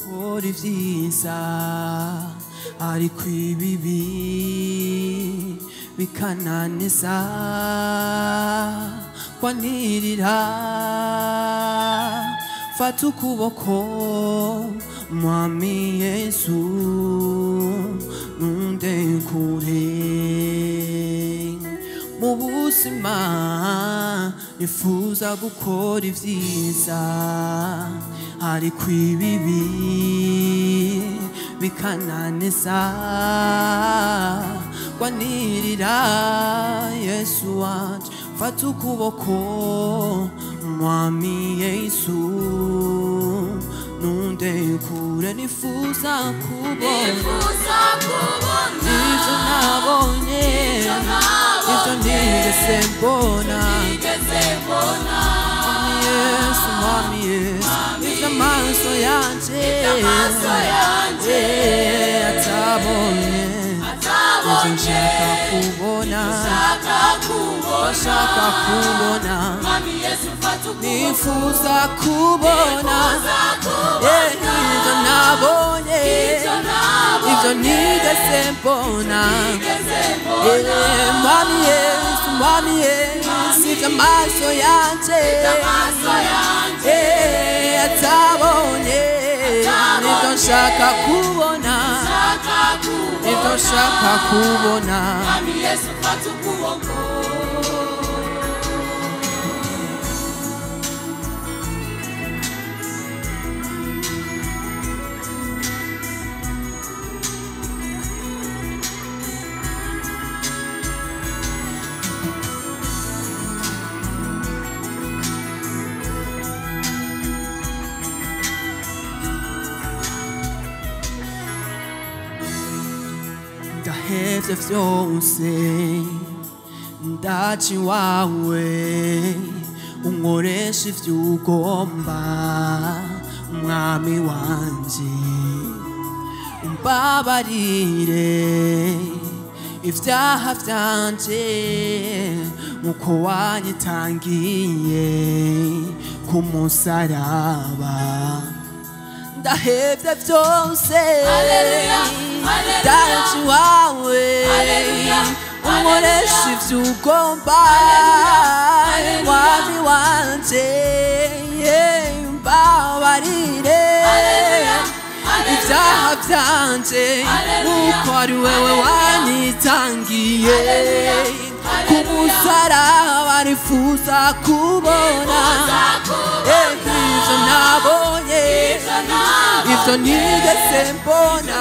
gukora ivyiza ariko ibibi bikananiza kwanirira fata ukuboko mwami Yesu nundekure mu buzima nifuza gukora ivyiza ariko ibibi bikananiza kwanirira Yesu wanje fata ukuboko mwami Yesu nundekure nifuza kubona ivyo nabonye ivyo nigeze mbona Yesu mwami Yesu ivyo amaso yanje atabonye ivyo nshaka kubona bashaka kubona nifuza kubona ivyo nabonye ivyo nigeze mbona mwami Yesu mwami Yesu ivyo amaso yanje atabonye nivyo nshaka kubona nivyo nshaka kubona mwami Yesu fata ukuboko ndahevye vyose ndaci wawe unkoresha ivyo ugomba mwami wanje umbabarire ivyaha vyanje nkuko wanyitangiye ku musaraba ndahevye vyose ndaci wawe unkoresha ivyo ugomba mwami wanje umbabarire ivyaha vyanje nkuko ari wewe wanyitangiye ku musaraba nifuza kubona ivyo nabonye ivyo nigeze mbona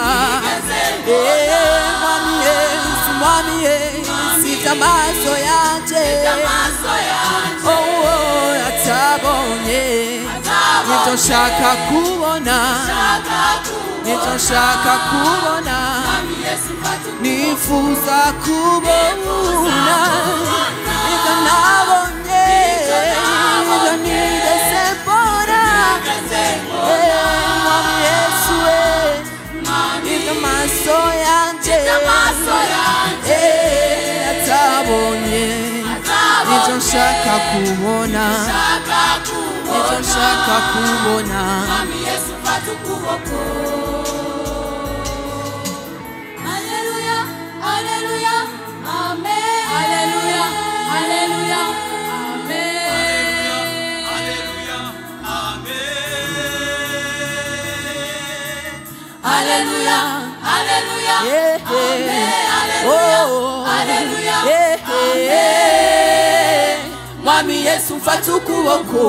mwami Yesu mwami Yesu ivyo amaso yanje atabonye nivyo nshaka kubona nivyo nshaka kubona nifuza kubona ivyo nabonye ivyo nigeze mbona mwami Yesu ivyo amaso yanje atabonye nivyo nshaka kubona nivyo nshaka kubona mwami Yesu fata ukuboko Haleluya Haleluya Amen Haleluya Haleluya Amen Haleluya Amen Haleluya Haleluya Amen Haleluya Amen mwami Yesu mfata ukuboko